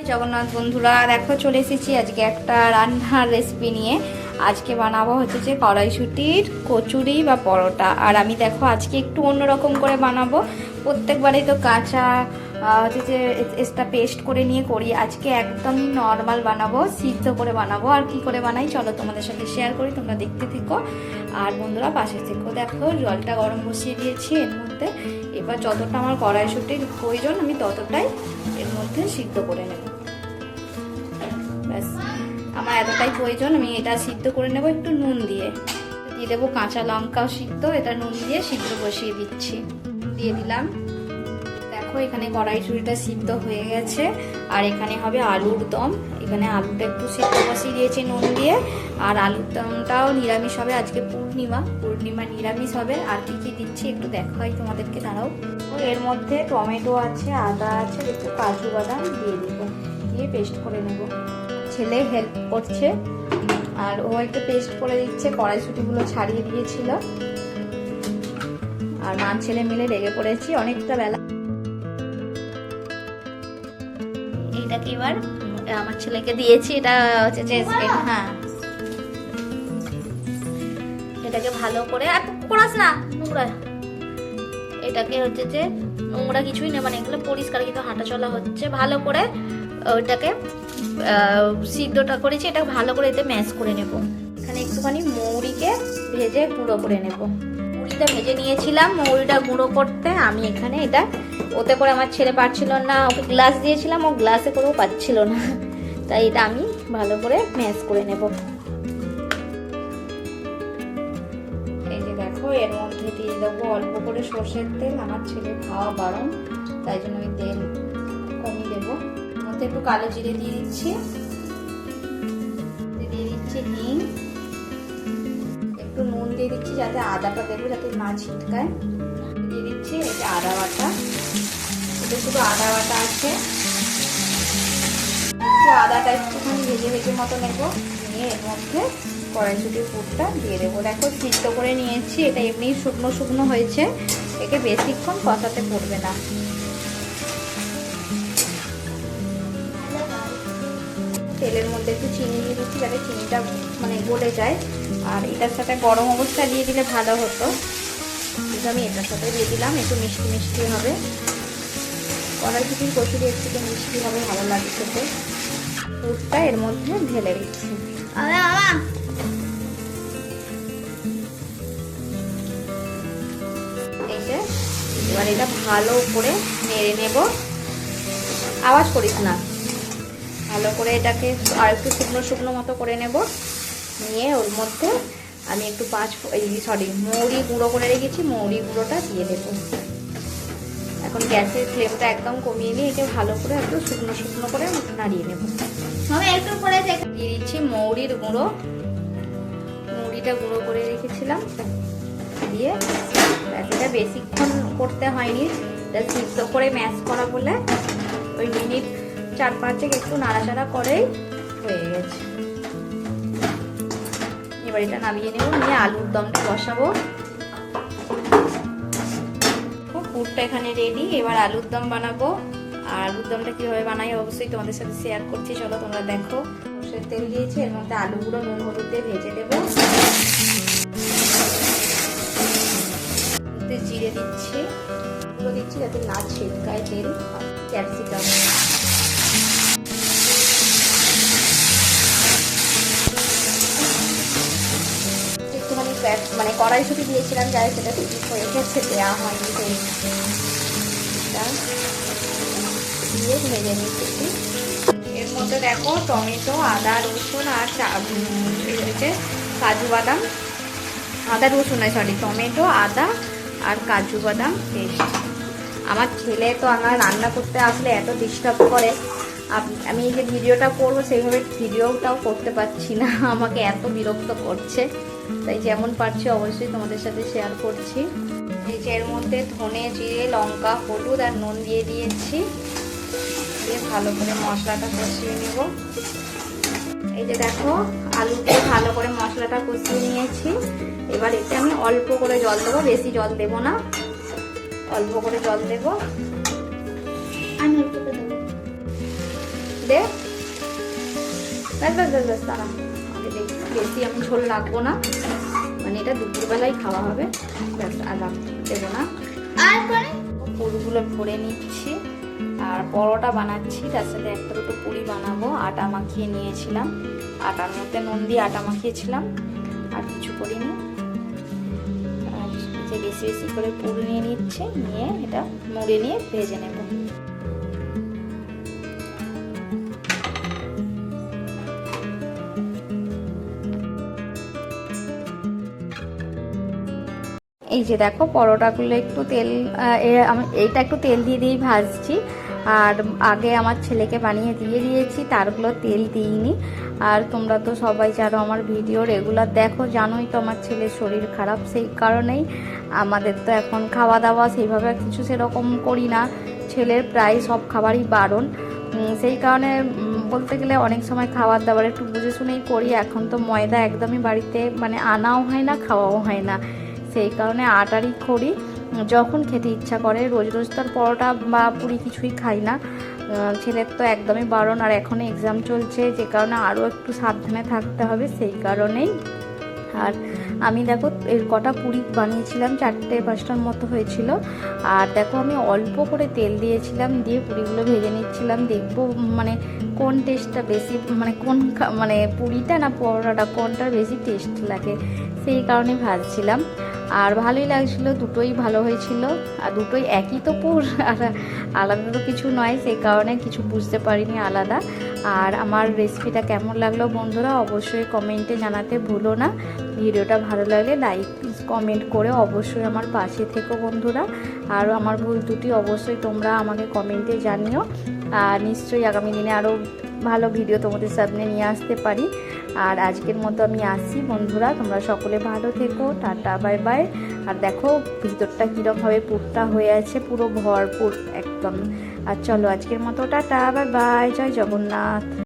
জগন্নাথ বন্ধুরা, দেখো চলে এসেছি আজকে একটা রান্নার রেসিপি নিয়ে। আজকে বানাবো হচ্ছে যে কড়াইশুঁটির কচুরি বা পরোটা। আর আমি দেখো আজকে একটু অন্যরকম করে বানাবো। প্রত্যেকবারেই তো কাঁচা হচ্ছে যে এটা পেস্ট করে নিয়ে করি, আজকে একদমই নর্মাল বানাবো, সিদ্ধ করে বানাবো। আর কি করে বানাই চলো তোমাদের সাথে শেয়ার করি, তোমরা দেখতে থেকো আর বন্ধুরা পাশে থেকো। দেখো জলটা গরম বসিয়ে দিয়েছি এর মধ্যে। এবার যতটা আমার কড়াইশুঁটির প্রয়োজন আমি ততটাই এর মধ্যে সিদ্ধ করে নেব। ব্যাস, আমার এতটাই প্রয়োজন, আমি এটা সিদ্ধ করে নেব একটু নুন দিয়ে। দিয়ে দেবো কাঁচা লঙ্কাও সিদ্ধ, এটা নুন দিয়ে সিদ্ধ বসিয়ে দিচ্ছি। দিয়ে দিলাম। দেখো এখানে কড়াইশুঁটিটা সিদ্ধ হয়ে গেছে। আর এখানে হবে আলুর দম। এখানে আলুটা একটু সিদ্ধ বসিয়ে দিয়েছি নুন দিয়ে। আর আলুর দমটাও নিরামিষ হবে, আজকে পূর্ণিমা নিরামিষ হবে। আর কি কি দিচ্ছি একটু দেখাই তোমাদেরকে, দাঁড়াও। এর মধ্যে টমেটো আছে, আদা আছে, একটু কাজু বাদাম দিয়ে দিব, দিয়ে পেস্ট করে নেব। ছেলে হেল্প করছে আর ও একটু পেস্ট করে দিচ্ছে, কড়াইশুঁটিগুলো ছাড়িয়ে দিয়েছিল। আর মা ছেলে মিলে লেগে পড়েছি অনেকটা বেলা। এইটাকে এবার আমার ছেলেকে দিয়েছি, এটা হচ্ছে যে হ্যাঁ, এটাকে ভালো করে, আর করাস না নোংরা, এটাকে হচ্ছে যে নোংরা কিছুই নেই, মানে এগুলো পরিষ্কার কিন্তু হাঁটা চলা হচ্ছে। ভালো করে ওইটাকে সিদ্ধটা করেছি, এটা ভালো করে এতে ম্যাশ করে নেব। এখানে একটুখানি মৌরিকে ভেজে গুঁড়ো করে নেব। মৌরিটা ভেজে নিয়েছিলাম, মৌরিটা গুঁড়ো করতে আমি এখানে এটা ওতে করে আমার ছেলে পারছিল না, ওকে গ্লাস দিয়েছিলাম, ও গ্লাসে করেও পাচ্ছিল না, তাই এটা আমি ভালো করে ম্যাশ করে নেব। এই যে দেখো এর মধ্যে দিয়ে দেবো অল্প করে সর্ষের তেল, আমার ছেলে খাওয়া বারণ, তাই জন্য আমি তেল কমিয়ে দেবো। মধ্যে একটু কালো জিরে দিয়ে দিচ্ছি, দিয়ে দিচ্ছি হিং, একটু নুন দিয়ে দিচ্ছি যাতে আদাটা দেবো যাতে না ছিটকায়। দিয়ে দিচ্ছি এই যে আদা বাটা, এটা শুধু আদা বাটা আছে। আদাটা একটুখানি ভেজে ভেজে মতো নেবো, নিয়ে এর মধ্যে কড়াইশুঁটির পুরটা দিয়ে দেবো। দেখো সিদ্ধ করে নিয়েছি, এটা এমনি শুকনো শুকনো হয়েছে, একে বেশিক্ষণ কষাতে পড়বে না। তেলের মধ্যে একটু চিনি দিয়ে দিচ্ছি যাতে চিনিটা মানে গলে যায়। আর এটার সাথে গরম অবস্থা দিয়ে দিলে ভালো হতো, কিন্তু আমি এটার সাথে দিয়ে দিলাম, একটু মিষ্টি মিষ্টি হবে। কড়াইশুঁটির কচুরি একটু মিষ্টি হবে, ভালো লাগে খেতে। পুরটা এর মধ্যে ঢেলে দিচ্ছি। এই যে এবার এটা ভালো করে নেড়ে নেব, আওয়াজ করিস না। ভালো করে এটাকে আর একটু শুকনো শুকনো মতো করে নেব, নিয়ে ওর মধ্যে আমি একটু মৌরি গুঁড়ো করে রেখেছি, মৌরি গুঁড়োটা দিয়ে দেবো। এখন গ্যাসের ফ্লেমটা একদম কমিয়ে নিয়ে একে ভালো করে একটু শুকনো শুকনো করে নাড়িয়ে নেব। একটু করে দিয়ে দিচ্ছি মৌরির গুঁড়ো, মৌরিটা গুঁড়ো করে রেখেছিলাম, দিয়ে এটা বেশিক্ষণ করতে হয়নি, সিদ্ধ করে ম্যাশ করা বলে ওই মিনিট 4-5 একটু নাড়াচাড়া করেই হয়ে গেছে। এবার এটা নামিয়ে নেব, নিয়ে আলুর দমটা বসাবো। পুরটা এখানে রেডি, এবার আলুর দম বানাবো। আর আলুর দমটা কিভাবে বানাই অবশ্যই তোমাদের সাথে শেয়ার করছি, চলো তোমরা দেখো। সর্ষের তেল দিয়েছি, এর মধ্যে আলুগুলো নুন হলুদ দিয়ে ভেজে দেবো। জিরে দিচ্ছি, দিচ্ছি যাতে না ছিটকায় তেল। ক্যাপসিকাম, একটুখানি মানে কড়াইশুঁটি দিয়েছিলাম, যাই সেটা ঠিক হয়ে গেছে, দেওয়া হয়নি, দিয়ে ভেজে নিচ্ছি। এর মধ্যে দেখো টমেটো, আদা রসুন আর কাজু বাদাম, আদা রসুন নয় সরি, টমেটো আদা আর কাজু বাদাম পেস্ট। আমার ছেলে তো আমার রান্না করতে আসলে এত ডিস্টার্ব করে, আমি এই যে ভিডিওটা করবো সেইভাবে ভিডিওটাও করতে পারছি না, আমাকে এত বিরক্ত করছে, তাই যেমন পারছি অবশ্যই তোমাদের সাথে শেয়ার করছি। এই যে এর মধ্যে ধনে জিরে লঙ্কা হলুদ আর নুন দিয়ে দিয়েছি, দিয়ে ভালো করে মশলাটা কষিয়ে নেব। এই যে দেখো আলুতে ভালো করে মশলাটা কষিয়ে নিয়েছি। এবার এতে আমি অল্প করে জল দেবো, বেশি জল দেবো না, অল্প করে জল দেবো। আমি অল্প করে দেবো। দে ব্যাস ব্যাস ব্যাস ব্যাস দাঁড়া, আগে দেখি বেশি আমি ঝোল রাখবো না, মানে এটা দুপুরবেলায় খাওয়া হবে, ব্যাস আর দেবো না। আর পুরগুলো ভরে নিচ্ছি আর পরোটা বানাচ্ছি, তার সাথে একটা দুটো পুরি বানাবো। আটা মাখিয়ে নিয়েছিলাম, আটার মধ্যে নুন দিয়ে আটা মাখিয়েছিলাম, আর কিছু করিনি। আর যে বেশি বেশি করে পুরি নিয়ে নিচ্ছে, নিয়ে এটা মুড়ে নিয়ে ভেজে নেব। এই যে দেখো পরোটাগুলো একটু তেল, আমি এইটা একটু তেল দিয়ে দিয়েই ভাজছি, আর আগে আমার ছেলেকে বানিয়ে দিয়ে দিয়েছি, তারগুলো তেল দিইনি। আর তোমরা তো সবাই জানো আমার ভিডিও রেগুলার দেখো, জানোই তো আমার ছেলের শরীর খারাপ, সেই কারণেই আমাদের তো এখন খাওয়া দাওয়া সেইভাবে কিছু সেরকম করি না, ছেলের প্রায় সব খাবারই বারণ, সেই কারণে বলতে গেলে অনেক সময় খাবার দাবার একটু বুঝে শুনেই করি। এখন তো ময়দা একদমই বাড়িতে মানে আনাও হয় না, খাওয়াও হয় না, সেই কারণে আটারই করি, যখন খেতে ইচ্ছা করে। রোজ রোজ তার পরোটা বা পুরি কিছুই খাই না, ছেলের তো একদমই বারণ, আর এখন এক্সাম চলছে, যে কারণে আরও একটু সাবধানে থাকতে হবে, সেই কারণেই। আর আমি দেখো এর কটা পুরি বানিয়েছিলাম, 4-5টার মতো হয়েছিল। আর দেখো আমি অল্প করে তেল দিয়েছিলাম, দিয়ে পুরিগুলো ভেজে নিচ্ছিলাম, দেখবো মানে কোন টেস্টটা বেশি, মানে কোন মানে পুরিটা না পরোটাটা কোনটার বেশি টেস্ট লাগে, সেই কারণে ভাজছিলাম। আর ভালোই লাগছিল, দুটোই ভালো হয়েছিল, আর দুটোই একই তো পুর, আর আলাদা তো কিছু নয়, সেই কারণে কিছু বুঝতে পারিনি আলাদা। আর আমার রেসিপিটা কেমন লাগলো বন্ধুরা অবশ্যই কমেন্টে জানাতে ভুলো না। ভিডিওটা ভালো লাগলে লাইক কমেন্ট করে অবশ্যই আমার পাশে থেকো বন্ধুরা, আর আমার ভুল ত্রুটি অবশ্যই তোমরা আমাকে কমেন্টে জানিও, আর নিশ্চয়ই আগামী দিনে আরও ভালো ভিডিও তোমাদের সামনে নিয়ে আসতে পারি। আর আজকের মতো আমি আসি বন্ধুরা, তোমরা সকলে ভালো থেকো, টাটা বাই বাই। আর দেখো ভিতরটা কীরকমভাবে পুরটা হয়ে আছে, পুরো ভরপুর একদম। আর চলো আজকের মতো টাটা বাই বাই, জয় জগন্নাথ।